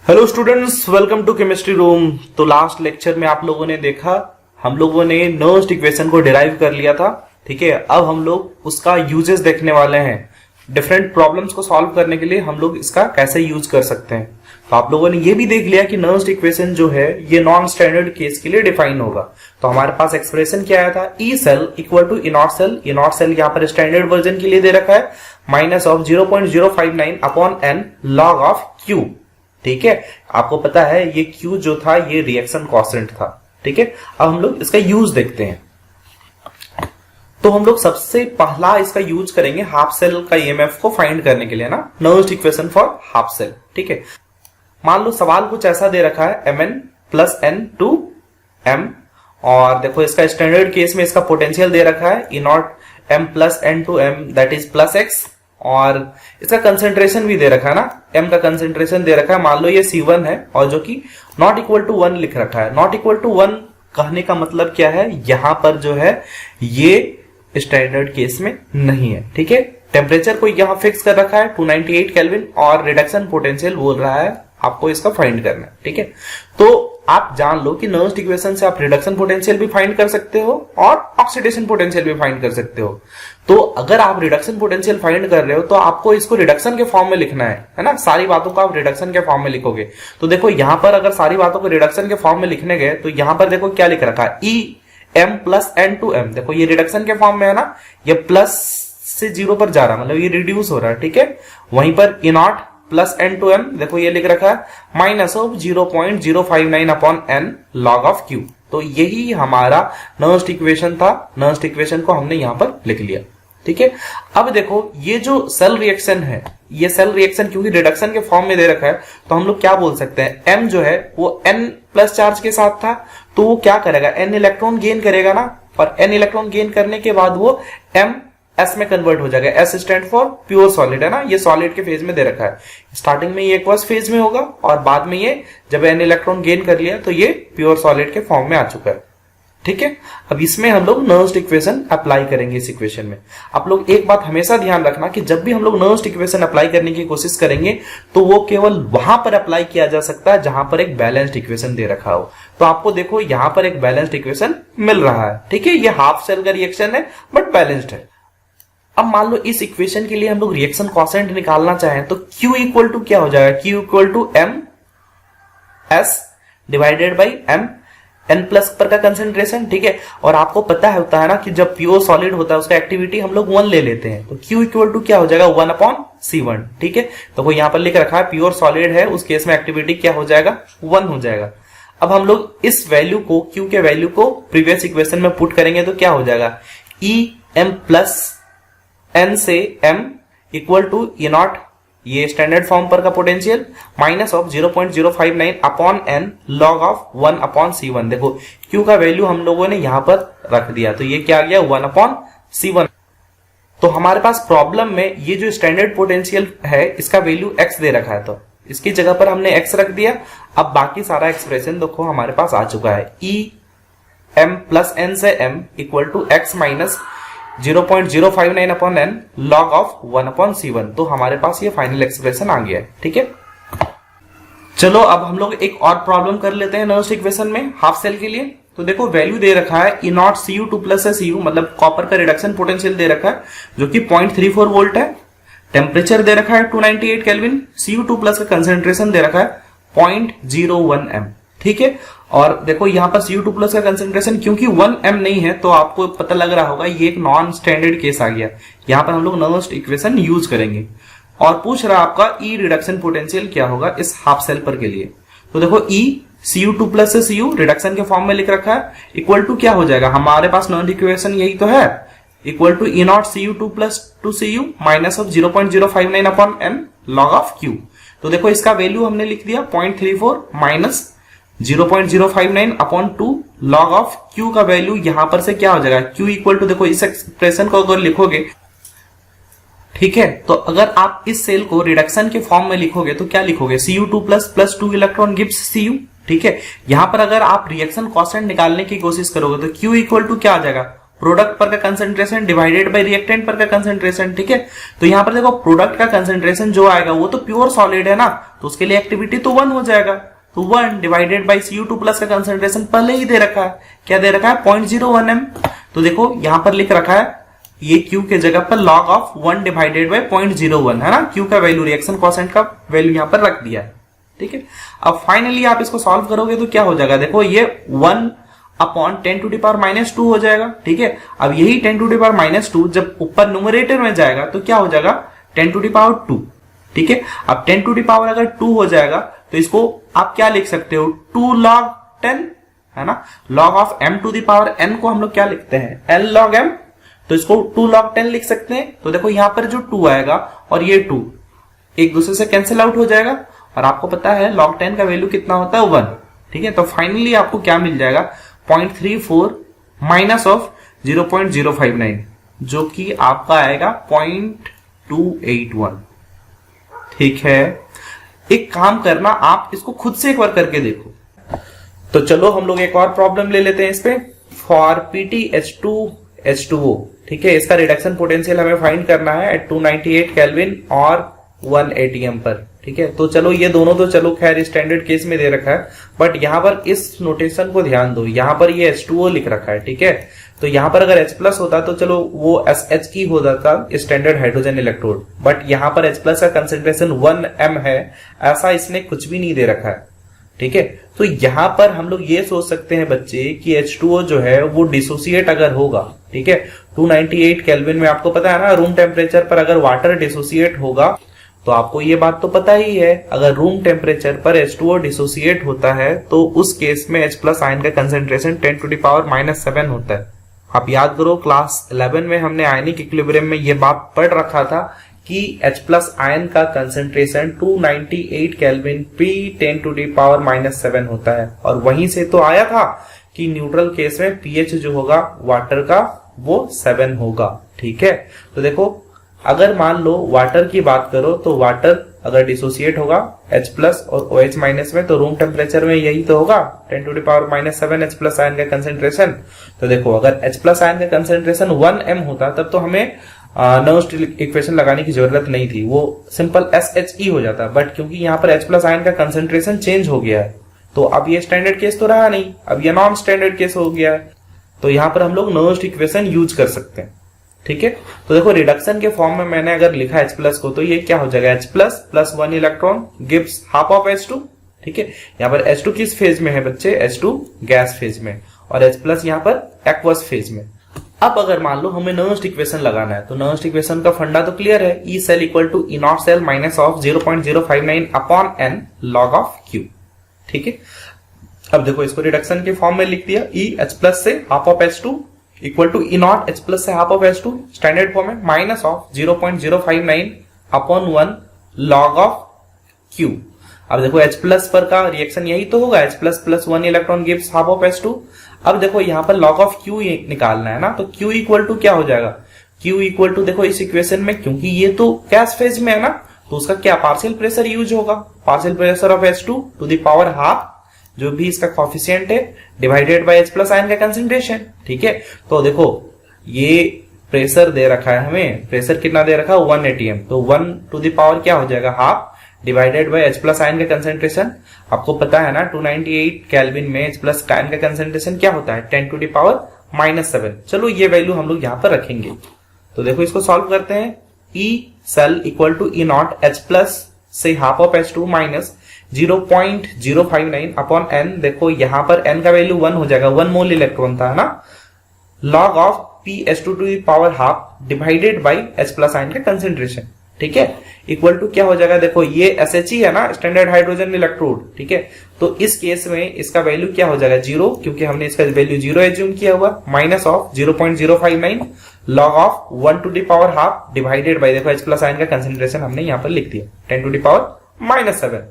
Hello students, welcome to chemistry room. तो last lecture में आप लोगों ने देखा, हम लोगों ने नर्स्ट इक्वेशन को डिराइव कर लिया था। ठीक है, अब हम लोग उसका यूजेस देखने वाले हैं। डिफरेंट प्रॉब्लम्स को सॉल्व करने के लिए हम लोग इसका कैसे यूज कर सकते हैं। तो आप लोगों ने ये भी देख लिया कि नर्स्ट इक्वेशन जो है ये नॉन स्टैंडर्ड केस के लिए डिफाइन होगा। तो हमारे पास एक्सप्रेशन क्या आया था, E cell equal to E naught cell. E naught cell यहाँ पर स्टैंडर्ड वर्जन के लिए दे रखा है minus of 0.059 upon N log of Q. ठीक है, आपको पता है ये Q जो था ये रिएक्शन कॉन्स्टेंट था। ठीक है, अब हम लोग इसका यूज देखते हैं। तो हम लोग सबसे पहला इसका यूज करेंगे हाफ सेल का ईएमएफ को फाइंड करने के लिए ना, Nernst equation for half cell. ठीक है, मान लो सवाल कुछ ऐसा दे रखा है mn plus n to m, और देखो इसका स्टैंडर्ड केस में इसका पोटेंशियल दे रखा है E naught m plus n to m that is plus x, और इसका कंसेंट्रेशन भी दे रखा है ना, m का कंसेंट्रेशन दे रखा है। मान लो ये C1 है और जो कि नॉट इक्वल टू 1 लिख रखा है। नॉट इक्वल टू 1 कहने का मतलब क्या है, यहां पर जो है ये स्टैंडर्ड केस में नहीं है। ठीक है, टेम्परेचर को यहां फिक्स कर रखा है 298 केल्विन और रिडक्शन पोटेंशियल बोल रहा है आपको इसका फाइंड करना है। ठीक है, तो आप जान लो कि नर्स्ट इक्वेशन से आप रिडक्शन पोटेंशियल भी फाइंड कर सकते हो और ऑक्सीडेशन पोटेंशियल भी फाइंड कर सकते हो। तो अगर आप रिडक्शन पोटेंशियल फाइंड कर रहे हो तो आपको इसको रिडक्शन के फॉर्म में लिखना है ना। सारी बातों को आप रिडक्शन के फॉर्म में लिखोगे। तो देखो यहां पर अगर सारी बातों को रिडक्शन के फॉर्म में लिखने गए तो यहां पर देखो क्या लिख रखा है, E M plus N to M. देखो ये रिडक्शन के फॉर्म में है ना, ये प्लस से 0 पर जा रहा है, मतलब ये रिड्यूस हो रहा है। ठीक है, वहीं पर E naught plus N to M देखो ये लिख रखा है minus of 0.059 upon N log of Q. तो यही हमारा नर्स्ट इक्वेशन था। नर्स्ट इक्वेशन को हमने यहां पर लिख लिया। ठीक है, अब देखो ये जो सेल रिएक्शन है, ये सेल रिएक्शन क्योंकि रिडक्शन के फॉर्म में दे रखा है तो हम लोग क्या बोल सकते हैं, m जो है वो n प्लस चार्ज के साथ था तो वो क्या करेगा, n इलेक्ट्रॉन गेन करेगा ना, और n इलेक्ट्रॉन गेन करने के बाद वो m S में कन्वर्ट हो जाएगा। S stand for pure solid है ना, ये सॉलिड के फेज में दे रखा है। स्टार्टिंग में ये एक्वस फेज में होगा और बाद में ये जब n इलेक्ट्रॉन गेन कर लिया तो ये प्योर सॉलिड के फॉर्म में आ चुका है। ठीक है, अब इसमें हम लोग नर्स्ट इक्वेशन अप्लाई करेंगे इस इक्वेशन में। आप लोग एक बात हमेशा ध्यान रखना कि जब भी हम लोग नर्स्ट इक्वेशन अप्लाई करने की कोशिश करेंगे तो वो केवल वहां पर अप्लाई किया जा सकता है जहां पर एक बैलेंस्ड इक्वेशन दे रखा हो। तो आपको देखो यहां पर एक बैलेंस्ड इक्वेशन मिल रहा है। ठीक है, ये हाफ सेल का रिएक्शन है बट बैलेंस्ड है। अब मान लो इस इक्वेशन के लिए हम लोग रिएक्शन कॉन्स्टेंट निकालना चाहें तो Q इक्वल टू क्या हो जाएगा, Q equal to m s divided by m n plus पर का कंसेंट्रेशन। ठीक है, और आपको पता है होता है ना कि जब प्योर सॉलिड होता है उसका एक्टिविटी हम लोग 1 ले लेते हैं, तो Q इक्वल टू क्या हो जाएगा 1 अपॉन C1। ठीक है, तो वो यहां पर लिख रखा है प्योर सॉलिड है, उस केस में एक्टिविटी क्या हो जाएगा 1 हो जाएगा। अब हम लोग इस वैल्यू को Q के वैल्यू को प्रीवियस इक्वेशन में पुट करेंगे तो क्या हो जाएगा, E m प्लस n से m equal to E naught, ये स्टैंडर्ड फॉर्म पर का potential minus of 0.059 upon n log of 1 upon C1। देखो Q का वैल्यू हम लोगों ने यहां पर रख दिया तो ये क्या आ गया 1 अपॉन C1। तो हमारे पास प्रॉब्लम में ये जो स्टैंडर्ड पोटेंशियल है इसका वैल्यू x दे रखा है तो इसकी जगह पर हमने x रख दिया। अब बाकी सारा एक्सप्रेशन देखो हमारे पास आ चुका है, E m प्लस n से m equal to x minus 0.059 upon n log of 1 upon C1। तो हमारे पास ये फाइनल एक्सप्रेशन आ गया है। ठीक है, चलो अब हम लोग एक और प्रॉब्लम कर लेते हैं नर्स्ट इक्वेशन में हाफ सेल के लिए। तो देखो वैल्यू दे रखा है E naught Cu2 plus Cu, मतलब कॉपर का रिडक्शन पोटेंशियल दे रखा है जो कि 0.34 वोल्ट है। टेम्परेचर दे रखा है 298 केल्विन। Cu2 प्लस का कंसेंट्रेशन दे रखा है 0.01 m। ठीक है, और देखो यहां पर Cu2 प्लस का कंसेंट्रेशन क्योंकि 1 m नहीं है तो आपको पता लग रहा होगा ये एक नॉन स्टैंडर्ड केस आ गया। यहां पर हम लोग नर्स्ट इक्वेशन यूज करेंगे और पूछ रहा आपका ई रिडक्शन पोटेंशियल क्या होगा इस हाफ सेल पर के लिए। तो देखो ई Cu2 प्लस से Cu रिडक्शन के फॉर्म में लिख रखा है इक्वल टू क्या हो जाएगा, हमारे पास नर्स्ट इक्वेशन यही तो है, equal to E naught Cu2 plus 2Cu minus of 0.059 upon n log of Q। तो देखो इसका वैल्यू हमने लिख दिया 0.34 minus 0.059 upon 2 log of Q का वैल्यू यहां पर से क्या हो जाएगा, Q इक्वल टू देखो इस एक्सप्रेशन को अगर लिखोगे, ठीक है, तो अगर आप इस सेल को रिडक्शन के फॉर्म में लिखोगे तो क्या लिखोगे, Cu2 plus 2 electron gives Cu। ठीक है, यहां पर अगर आप रिएक्शन कांस्टेंट निकालने की कोशिश करोगे तो Q इक्वल टू क्या आ जाएगा, प्रोडक्ट पर का कंसंट्रेशन डिवाइडेड बाय रिएक्टेंट पर का कंसंट्रेशन, ठीक है। तो यहाँ पर देखो प्रोडक्ट का कंसंट्रेशन जो आएगा वो तो प्योर सॉलिड है ना, तो उसके लिए एक्टिविटी तो 1 हो जाएगा, तो 1 डिवाइडेड बाय Cu2 प्लस का कंसंट्रेशन पहले ही दे रखा है, क्या दे रखा है 0.01 m। तो देखो यहां पर लिख रखा है ये Q के जगह पर log ऑफ 1 डिवाइडेड बाय 0.01 है ना, Q का वैल्यू रिएक्शन कोएफिशिएंट का वैल्यू यहां पर रख दिया है, ठीक है। अब फाइनली आप इसको सॉल्व करोगे तो क्या हो जाएगा, देखो ये 1 अपॉन 10⁻⁻2 हो जाएगा, ठीक है। अब यही 10⁻⁻2 जब ऊपर न्यूमरेटर में जाएगा तो क्या हो जाएगा 10⁻2, ठीक है। अब 10 अगर 2 हो जाएगा तो इसको आप क्या लिख सकते हो 2 log 10 है ना, log of m to the power n को हम लोग क्या लिखते हैं n log m, तो इसको 2 log 10 लिख सकते हैं। तो देखो यहां पर जो 2 आएगा और ये 2 एक दूसरे से कैंसिल आउट हो जाएगा, और आपको पता है log 10 का वैल्यू कितना होता है 1, ठीक है। तो फाइनली आपको क्या मिल जाएगा 0.34 माइनस ऑफ 0.059 जो कि आपका आएगा 0.281, ठीक है। एक काम करना, आप इसको खुद से एक बार करके देखो। तो चलो हम लोग एक और प्रॉब्लम ले लेते हैं इस पे, फॉर PtH2H2O, ठीक है। इसका रिडक्शन पोटेंशियल हमें फाइंड करना है एट 298 केल्विन और 1 atm पर, ठीक है। तो चलो ये दोनों तो चलो खैर स्टैंडर्ड केस में दे रखा है, बट यहां पर इस नोटेशन को ध्यान दो, यहां पर ये H2O लिख रखा है, ठीक है। तो यहां पर अगर H प्लस होता तो चलो वो SH की हो जाता स्टैंडर्ड हाइड्रोजन इलेक्ट्रोड, बट यहां पर H प्लस का कंसेंट्रेशन 1 m है, ऐसा इसने कुछ भी नहीं दे रखा है, ठीक है। तो यहां पर हम लोग ये सोच सकते हैं बच्चे कि H2O जो है वो डिसोसिएट अगर होगा, ठीक है, 298 केल्विन में आपको पता है ना रूम टेम्परेचर पर अगर वाटर डिसोसिएट होगा, तो आपको ये बात तो पता ही है अगर रूम टेम्परेचर पर H2O डिसोसिएट होता है तो उस केस में H प्लस आयन का कंसेंट्रेशन 10⁻⁻7 होता है। आप याद करो क्लास 11 में हमने आयनिक इक्विलिब्रियम में ये बात पढ़ रखा था कि H प्लस आयन का कंसेंट्रेशन 298 केल्विन P 10⁻⁻7 होता है, और वहीं से तो आया था कि न्यूट्रल केस में pH जो होगा वाटर का वो 7 होगा, ठीक है। तो देखो अगर मान लो वाटर की बात करो तो वाटर अगर डिसोसिएट होगा H प्लस और OH माइनस में, तो रूम टेम्परेचर में यही तो होगा 10⁻⁻7 H प्लस आयन का कंसेंट्रेशन। तो देखो अगर H प्लस आयन का कंसेंट्रेशन 1 m होता तब तो हमें नर्स्ट इक्वेशन लगाने की जरूरत नहीं थी, वो सिंपल SHE हो जाता, बट क्योंकि यहाँ पर H प्लस आयन का कंसेंट्रेशन चेंज हो गया है तो अब ये स्टैंडर्ड केस तो रहा नहीं, अब ये नॉन स्टैंडर्ड केस हो गया है, तो यहाँ पर हम लोग नर्स्ट इक्वेशन यूज कर सकते हैं, ठीक है। तो देखो रिडक्शन के फॉर्म में मैंने अगर लिखा H प्लस को तो ये क्या हो जाएगा H plus plus 1 electron gives half of H2, ठीक है। यहाँ पर H2 किस फेज में है बच्चे, H2 गैस फेज में, और H प्लस यहाँ पर एक्वस फेज में। अब अगर मान लो हमें नर्स्ट इक्वेशन लगाना है तो नर्स्ट इक्वेशन का फंडा तो क्लियर है, E cell equal to E naught cell minus of 0.059 upon n log of Q, ठीक है। अब देखो इसको रिडक्शन के फॉर्म में लिख दिया, E H प्लस से half of H2 equal to E naught H plus से half of H2 standard form में minus of 0.059 upon 1 log of Q। अब देखो H प्लस पर का रिएक्शन यही तो होगा, H plus plus 1 electron gives half of H2। अब देखो यहाँ पर लॉग ऑफ Q निकालना है ना, तो Q इक्वल टू क्या हो जाएगा, Q इक्वल टू देखो इस इक्वेशन में क्योंकि ये तो गैस फेज में है ना, तो उसका क्या पार्शियल प्रेशर यूज होगा, partial pressure of H2 to the power half जो भी इसका कॉफिशिएंट है divided by H plus ion का कंसेंट्रेशन, ठीक है। तो देखो ये प्रेशर दे रखा है हमें, प्रेशर कितना दे रखा है 1 atm, तो 1 टू द पावर क्या हो जाएगा half divided by H plus ion का कंसेंट्रेशन। आपको पता है ना 298 केल्विन में H प्लस आयन का कंसेंट्रेशन क्या होता है 10⁻⁻7। चलो ये वैल्यू हम लोग यहाँ पर रखेंगे। तो देखो इसको सॉल्व करते हैं, E cell equal to E naught H plus से half of H2 minus 0.059 upon n, देखो यहां पर n का वैल्यू 1 हो जाएगा, 1 मोल इलेक्ट्रॉन था ना, log of PH2 to the power half divided by H plus ion का कंसेंट्रेशन, ठीक है, इक्वल टू क्या हो जाएगा, देखो ये SHE है ना स्टैंडर्ड हाइड्रोजन इलेक्ट्रोड, ठीक है। तो इस केस में इसका वैल्यू क्या हो जाएगा 0, क्योंकि हमने इसका वैल्यू 0 एज्यूम किया हुआ, minus of 0.059 log of 1 to the power half divided by, देखो H प्लस आयन का कंसेंट्रेशन हमने यहाँ पर लिख दिया 10⁻⁻7।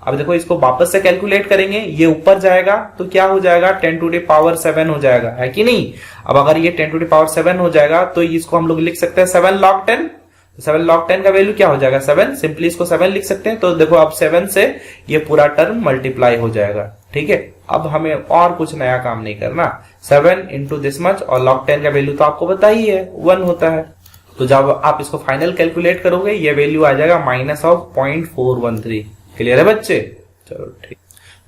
अब देखो इसको वापस से कैलकुलेट करेंगे, ये ऊपर जाएगा तो क्या हो जाएगा 10⁻7 हो जाएगा, है कि नहीं। अब अगर ये 10⁻7 हो जाएगा तो इसको हम लोग लिख सकते हैं 7 log 10, 7 log 10 का वैल्यू क्या हो जाएगा 7, सिंपली इसको 7 लिख सकते हैं। तो देखो अब 7 से ये पूरा टर्म मल्टीप्लाई हो जाएगा, ठीक है, अब हमें और कुछ नया काम नहीं करना। 7 इंटू दिस मच और log 10 का वैल्यू तो आपको पता ही है 1 होता है। तो जब आप इसको फाइनल कैलकुलेट करोगे ये वैल्यू आ जाएगा -0.413। क्लियर है बच्चे? चलो ठीक।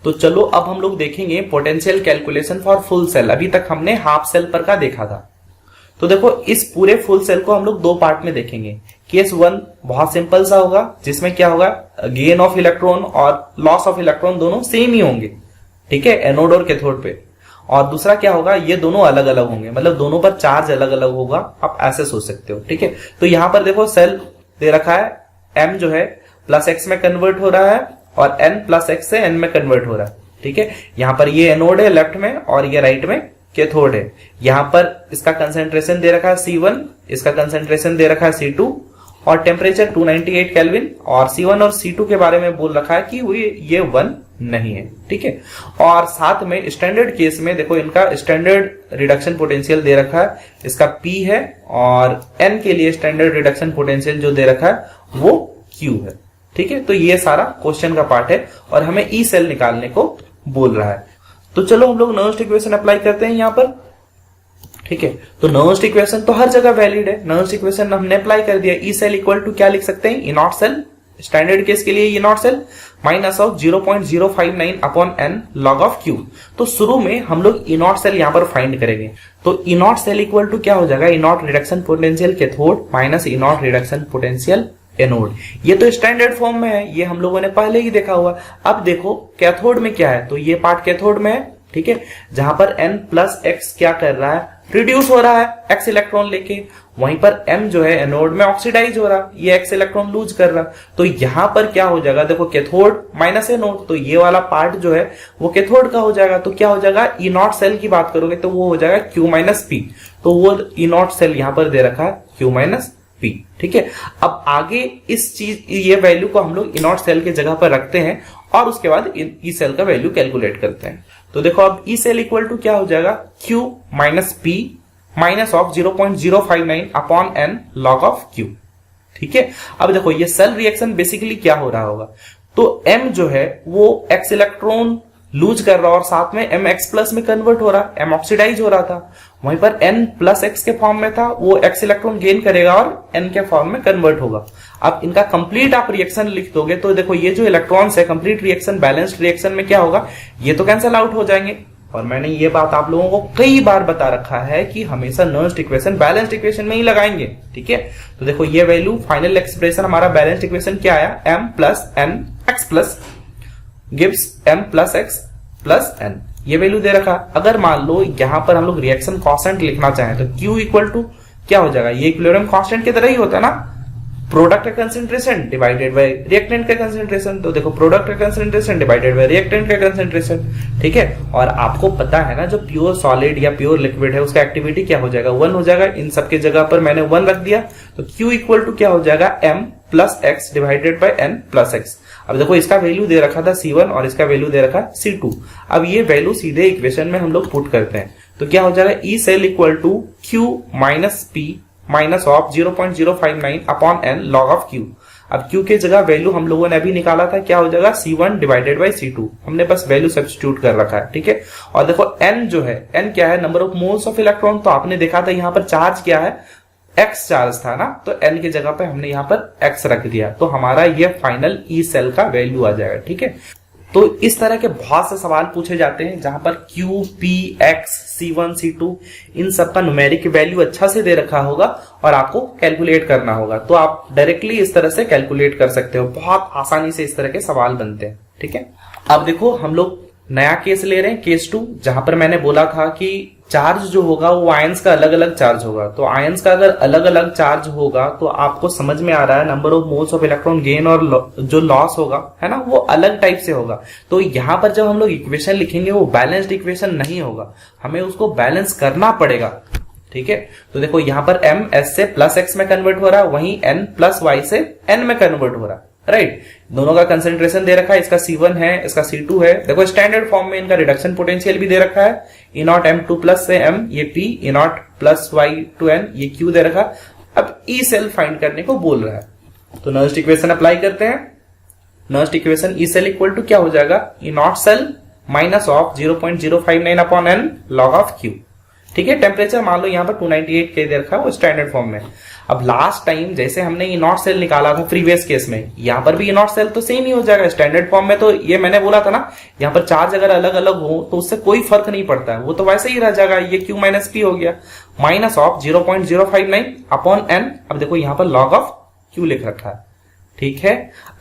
तो चलो अब हम लोग देखेंगे potential calculation for full cell. अभी तक हमने हाफ सेल पर का देखा था। तो देखो इस पूरे फुल सेल को हम लोग दो पार्ट में देखेंगे। केस 1 बहुत सिंपल सा होगा, जिसमें क्या होगा, गेन ऑफ इलेक्ट्रॉन और लॉस ऑफ इलेक्ट्रॉन दोनों सेम ही होंगे, ठीक है, एनोड और कैथोड पे। और दूसरा क्या होगा, ये दोनों अलग अलग होंगे, मतलब दोनों पर चार्ज अलग अलग होगा, आप ऐसे सोच सकते हो, ठीक है। तो यहां पर देखो सेल दे रखा है, m जो है +x में कन्वर्ट हो रहा है और n +x से n में कन्वर्ट हो रहा है, ठीक है। यहां पर ये एनोड है लेफ्ट में और ये राइट में कैथोड है। यहां पर इसका कंसेंट्रेशन दे रखा है C1, इसका कंसेंट्रेशन दे रखा है C2 और टेम्परेचर 298 केल्विन, और C1 और C2 के बारे में बोल रखा है कि ये 1 नहीं है, ठीक है। और साथ में स्टैंडर्ड केस में देखो इनका स्टैंडर्ड रिडक्शन पोटेंशियल दे रखा है, इसका P है, और N के लिए स्टैंडर्ड रिडक्शन पोटेंशियल जो दे रखा है वो Q है, ठीक है। तो ये सारा क्वेश्चन का पार्ट है और हमें ई सेल निकालने को बोल रहा है। तो चलो हम लोग नर्स्ट इक्वेशन अप्लाई करते हैं यहां पर, ठीक है। तो नर्स्ट इक्वेशन तो हर जगह वैलिड है, नर्स्ट इक्वेशन हमने अप्लाई कर दिया। ई सेल इक्वल टू क्या लिख सकते हैं, E naught cell, standard case के लिए E naught cell -0.059 upon n log of Q। तो शुरू में हम लोग ई नॉट सेल यहां पर फाइंड करेंगे। तो E naught cell equal to क्या हो जाएगा, E naught reduction potential cathode minus E naught reduction potential anode. ये तो स्टैंडर्ड फॉर्म में है, ये हम लोगों ने पहले ही देखा हुआ। अब देखो कैथोड में क्या है, तो ये पार्ट कैथोड में है, ठीक है, जहां पर n प्लस x क्या कर रहा है, रिड्यूस हो रहा है x इलेक्ट्रॉन लेके। वहीं पर m जो है एनोड में ऑक्सीडाइज हो रहा है, ये x इलेक्ट्रॉन लूज कर रहा है। तो यहां पर क्या हो जाएगा, देखो कैथोड माइनस एनोड, तो ये वाला पार्ट जो है वो कैथोड का हो जाएगा। तो क्या हो जाएगा, ई नॉट सेल की बात करोगे तो वो हो जाएगा Q माइनस पी। तो वो ई नॉट सेल यहां पर दे रखा है Q माइनस पी, ठीक है। अब आगे इस चीज ये वैल्यू को हम लोग ई नॉट सेल की जगह पर रखते हैं और उसके बाद ई सेल का वैल्यू कैलकुलेट करते हैं। तो देखो अब ई सेल इक्वल टू क्या हो जाएगा, Q minus P minus of 0.059 upon n log of Q, ठीक है। अब देखो ये सेल रिएक्शन बेसिकली क्या हो रहा होगा, तो m जो है वो x इलेक्ट्रॉन लूज कर रहा और साथ में mx प्लस में कन्वर्ट हो रहा, m ऑक्सीडाइज हो रहा था। वहीं पर n प्लस x के फॉर्म में था, वो x इलेक्ट्रॉन गेन करेगा और n के फॉर्म में कन्वर्ट होगा। अब इनका कंप्लीट आप रिएक्शन लिख दोगे तो देखो ये जो इलेक्ट्रॉन्स है कंप्लीट रिएक्शन बैलेंस्ड रिएक्शन में क्या होगा, ये तो कैंसिल आउट हो जाएंगे। और मैंने ये बात आप लोगों को कई बार बता रखा है कि हमेशा नर्स्ट इक्वेशन बैलेंस्ड इक्वेशन में ही लगाएंगे, ठीक है। तो देखो ये वैल्यू फाइनल एक्सप्रेशन हमारा बैलेंस्ड इक्वेशन क्या आया, m plus n x plus gives m plus x plus n, ये वैल्यू दे रखा। अगर मान लो यहां पर हम लोग रिएक्शन कांस्टेंट लिखना चाहें तो Q इक्वल टू क्या हो जाएगा, ये इक्विलिब्रियम कांस्टेंट की तरह ही होता है ना, प्रोडक्ट का कंसेंट्रेशन डिवाइडेड बाय रिएक्टेंट का कंसेंट्रेशन। तो देखो प्रोडक्ट का कंसेंट्रेशन डिवाइडेड बाय रिएक्टेंट का कंसेंट्रेशन, ठीक है। और आपको पता है ना जो प्योर सॉलिड या प्योर लिक्विड है उसका एक्टिविटी क्या हो जाएगा, 1 हो जाएगा। इन सबके जगह पर मैंने 1 रख दिया। तो Q इक्वल टू क्या हो जाएगा, m plus x divided by n plus x। अब देखो इसका वैल्यू दे रखा था C1 और इसका वैल्यू दे रखा C2। अब ये वैल्यू सीधे इक्वेशन में हम लोग पुट करते हैं तो क्या हो जाएगा, E cell equal to Q minus P minus of 0.059 upon n log of Q। अब Q के जगह वैल्यू हम लोगों ने अभी निकाला था, क्या हो जाएगा, C1 डिवाइडेड बाय C2। हमने बस वैल्यू सब्स्टिट्यूट कर रखा है, ठीक है। और देखो n जो है, n क्या है, number of moles of electron. तो आपने देखा था यहाँ पर चार्ज क्या है, x चार्ज था ना, तो n की जगह पे हमने यहाँ पर x रख दिया। तो हमारा ये फाइनल ई सेल का वैल्यू आ जाएगा, ठीक है। तो इस तरह के बहुत से सवाल पूछे जाते हैं जहां पर Q, P, X, C1, C2 इन सब का न्यूमेरिक वैल्यू अच्छा से दे रखा होगा और आपको कैलकुलेट करना होगा। तो आप डायरेक्टली इस तरह से कैलकुलेट कर सकते हो, बहुत आसानी से इस तरह के सवाल बनते हैं, ठीक है। अब देखो हम लोग नया केस ले रहे हैं, केस 2, जहां पर मैंने बोला था कि चार्ज जो होगा वो आयंस का अलग अलग चार्ज होगा। तो आयंस का अगर अलग अलग चार्ज होगा तो आपको समझ में आ रहा है number of moles of electron gain और जो लॉस होगा, है ना, वो अलग टाइप से होगा। तो यहां पर जब हम लोग इक्वेशन लिखेंगे वो बैलेंस्ड इक्वेशन नहीं होगा, हमें उसको बैलेंस करना पड़ेगा, ठीक है। तो देखो यहां पर m s से प्लस x में कन्वर्ट हो रहा है, वहीं n प्लस y से n में कन्वर्ट हो रहा है, राइट। दोनों का कंसेंट्रेशन दे रखा है, इसका C1 है, इसका C2 है। देखो स्टैंडर्ड फॉर्म में इनका रिडक्शन पोटेंशियल भी दे रखा है, E नॉट M2 प्लस से M, ये P, E नॉट प्लस Y टू N, ये Q दे रखा। अब ई सेल फाइंड करने को बोल रहा है तो नर्स्ट इक्वेशन अप्लाई करते हैं। Nernst equation E cell equal to क्या हो जाएगा, E naught cell minus of 0.059 upon N log of Q. ठीक है, टेम्परेचर मान लो यहाँ पर 298 के दे रखा है वो स्टैंडर्ड फॉर्म में। अब लास्ट टाइम जैसे हमने ये नॉट सेल निकाला था प्रीवियस केस में, यहाँ पर भी ये नॉट सेल तो सेम ही हो जाएगा स्टैंडर्ड फॉर्म में। तो ये मैंने बोला था ना, यहाँ पर चार्ज अगर अलग अलग हो तो उससे कोई फर्क नहीं पड़ता है, वो तो वैसे ही रह जाएगा। ये क्यू माइनस पी हो गया, माइनस ऑफ 0.059 अपॉन एन। अब देखो यहाँ पर लॉग ऑफ क्यू लिख रखा है। ठीक है,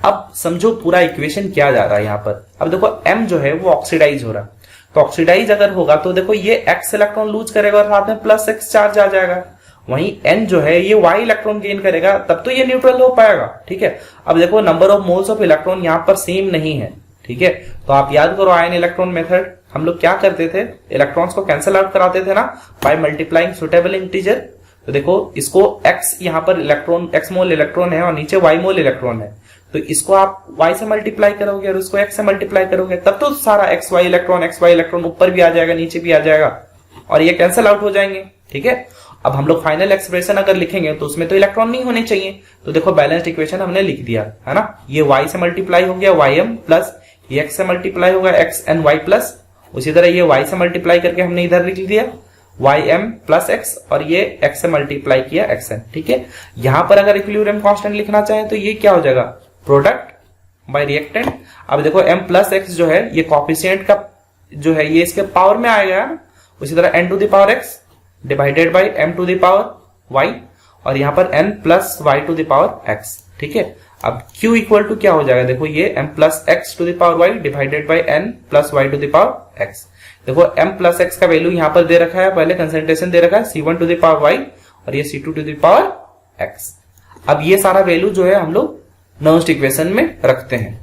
अब समझो पूरा इक्वेशन क्या जा रहा है यहाँ पर। अब देखो m जो है वो ऑक्सीडाइज हो रहा है, तो ऑक्सीडाइज अगर होगा तो देखो ये x इलेक्ट्रॉन लूज करेगा और साथ में प्लस x चार्ज आ जाएगा। वहीं n जो है ये y इलेक्ट्रॉन गेन करेगा, तब तो ये न्यूट्रल हो पाएगा। ठीक है, अब देखो number of moles of electron यहाँ पर सेम नहीं है। ठीक है, तो आप याद करो आयन इलेक्ट्रॉन मेथड, हम लोग क्या करते थे, इलेक्ट्रॉन्स को कैंसिल आउट कराते थे ना बाय मल्टीप्लाइंग सुटेबल इंटीजर। तो देखो इसको x यहाँ पर इलेक्ट्रॉन x मोल इलेक्ट्रॉन है और नीचे y मोल इलेक्ट्रॉन है, तो इसको आप y से मल्टीप्लाई करोगे और उसको x से मल्टीप्लाई करोगे, तब तो सारा x y इलेक्ट्रॉन ऊपर भी आ जाएगा नीचे भी आ जाएगा और ये कैंसिल आउट हो जाएंगे। ठीक है, अब हम लोग फाइनल एक्सप्रेशन अगर लिखेंगे तो उसमें तो इलेक्ट्रॉन नहीं होने चाहिए, तो देखो बैलेंस्ड इक्वेशन हमने लिख दिया है ना। ये y से मल्टीप्लाई हो गया ym प्लस ये x से मल्टीप्लाई होगा x एंड y प्लस, उसी तरह ये y से मल्टीप्लाई करके हमने इधर लिख दिया ym प्लस x और ये x से मल्टीप्लाई किया xn। ठीक है, यहां पर अगर इक्विलिब्रियम कांस्टेंट लिखना चाहें तो ये क्या हो जाएगा, प्रोडक्ट बाय रिएक्टेंट। अब देखो m प्लस x जो है ये कॉफिशिएंट का जो है ये इसके पावर में आएगा, उसी तरह n to the power x divided by m to the power y और यहाँ पर n plus y to the power x। ठीक है, अब q इक्वल टू क्या हो जाएगा, देखो ये m plus x to the power y divided by n plus y to the power x। देखो m प्लस x का वैल्यू यहाँ पर दे रखा है, पहले कंसेंट्रेशन दे रखा है C1 to the power y और ये C2 to the power x। अब ये सारा वैल्यू जो है हम लोग नर्स्ट इक्वेशन में रखते हैं,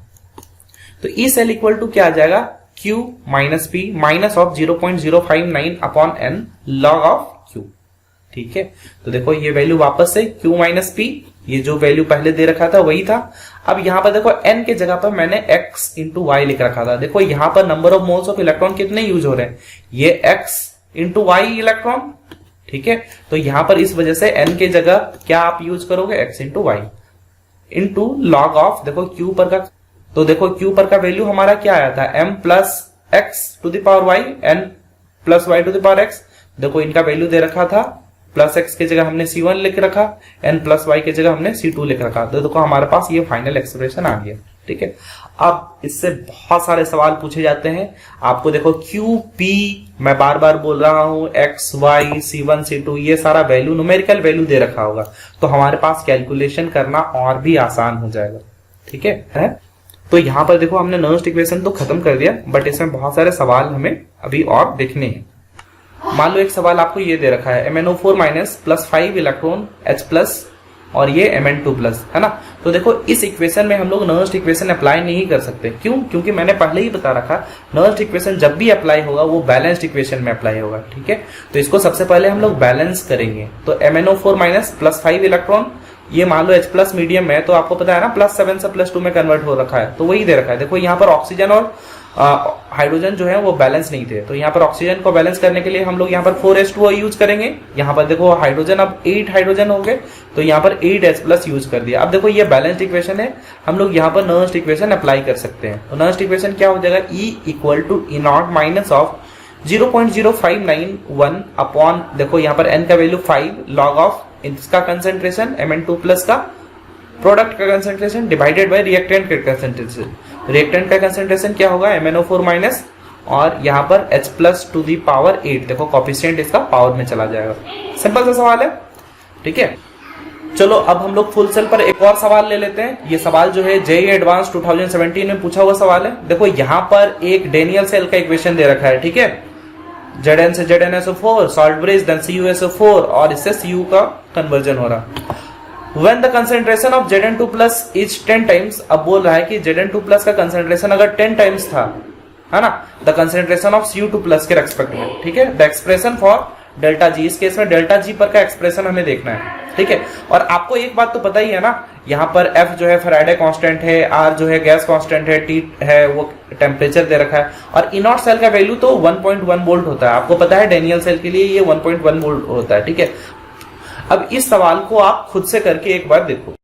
तो ई सेल इक्वल टू क्या आ जाएगा, q minus P minus of 0.059 upon N log of q। ठीक है, तो देखो ये वैल्यू वापस से q माइनस पी, ये जो वैल्यू पहले दे रखा था वही था। अब यहाँ पर देखो n के जगह पर मैंने x इंटू वाई लिख रखा था। देखो यहाँ पर number of moles of electron कितने यूज हो रहे हैं, ये x इंटू वाई इलेक्ट्रॉन। ठीक है, तो यहाँ पर इस वजह से n के जगह क्या आप यूज करोगे, x into Y into log of, देखो q पर का, तो देखो q पर का वैल्यू हमारा क्या आया था, m plus x to the power y n plus y to the power x। देखो इनका वैल्यू दे रखा था, प्लस x की जगह हमने C1 लिख रखा, n प्लस y की जगह हमने C2 लिख रखा, तो देखो हमारे पास ये फाइनल एक्सप्रेशन आ गया। ठीक है, अब इससे बहुत सारे सवाल पूछे जाते हैं आपको। देखो Q P मैं बार बार बोल रहा हूं, x y C1 C2 ये सारा वैल्यू न्यूमेरिकल वैल्यू दे रखा होगा, तो हमारे पास कैलकुलेशन करना और भी आसान हो जाएगा। ठीक है, तो यहाँ पर देखो हमने नर्स्ट इक्वेशन तो खत्म कर दिया, बट इसमें बहुत सारे सवाल हमें अभी और देखने हैं। मान लो एक सवाल आपको ये दे रखा है MnO4 minus plus 5 electron H plus और ये Mn2 प्लस है ना। तो देखो इस इक्वेशन में हम लोग नर्स्ट इक्वेशन अप्लाई नहीं कर सकते, क्यों, क्योंकि मैंने पहले ही बता रखा नर्स्ट इक्वेशन जब भी अप्लाई होगा वो बैलेंस्ड इक्वेशन में अप्लाई होगा। ठीक है, तो इसको सबसे पहले हम लोग बैलेंस करेंगे। तो MnO4 माइनस प्लस 5 इलेक्ट्रॉन, ये मान लो H प्लस मीडियम है, तो आपको पता है ना प्लस 7 से प्लस 2 में कन्वर्ट हो रखा है, तो वही दे रखा है। देखो यहाँ पर ऑक्सीजन और हाइड्रोजन जो है वो बैलेंस नहीं थे, तो यहाँ पर ऑक्सीजन को बैलेंस करने के लिए हम लोग यहाँ पर 4H2O यूज करेंगे। यहाँ पर देखो हाइड्रोजन अब 8 हाइड्रोजन हो गए, तो यहाँ पर 8H प्लस यूज कर दिया। अब देखो ये बैलेंस्ड इक्वेशन है, हम लोग यहाँ पर नर्स्ट इक्वेशन अप्लाई कर सकते हैं। तो नर्स्ट इक्वेशन क्या हो जाएगा, E equal to E0 minus of 0.0591 upon, देखो यहाँ पर n का वैल्यू 5 लॉग ऑफ इसका कंसेंट्रेशन Mn2 प्लस का प्रोडक्ट का कंसेंट्रेशन डिवाइडेड बाय रिएक्टेंट का कंसेंट्रेशन। रिएक्टेंट का कंसेंट्रेशन क्या होगा, MnO4 माइनस और यहाँ पर H plus to the power 8, देखो कॉफिशिएंट इसका पावर में चला जाएगा। सिंपल सा सवाल है। ठीक है, चलो अब हम लोग फुल सेल पर एक और सवाल ले लेते हैं। ये सवाल जो है जेईई एडवांस 2017 में पूछा हुआ सवाल है। देखो यहाँ पर एक डेनियल सेल का इक्वेशन दे रखा है। ठीक है, Zn से ZnSO4 salt bridge then CuSO4 और इससे Cu का कन्वर्जन हो रहा। When the concentration of Zn2 plus is 10 times, अब बोल रहा है कि Zn2 plus का कंसेंट्रेशन अगर 10 टाइम्स था, है ना, the concentration of Cu2 plus के रेस्पेक्ट में। ठीक है, the expression for delta G, इस केस में डेल्टा जी पर का एक्सप्रेशन हमें देखना है। ठीक है, और आपको एक बात तो पता ही है ना, यहाँ पर F जो है फैराडे कांस्टेंट है, R जो है गैस कांस्टेंट है, T है वो टेम्परेचर दे रखा है, और E0 सेल का वैल्यू तो 1.1 वोल्ट होता है। आपको पता है डेनियल सेल के लिए ये 1.1 वोल्ट होता है। ठीक है, अब इस सवाल को आप खुद से करके एक बार देखो।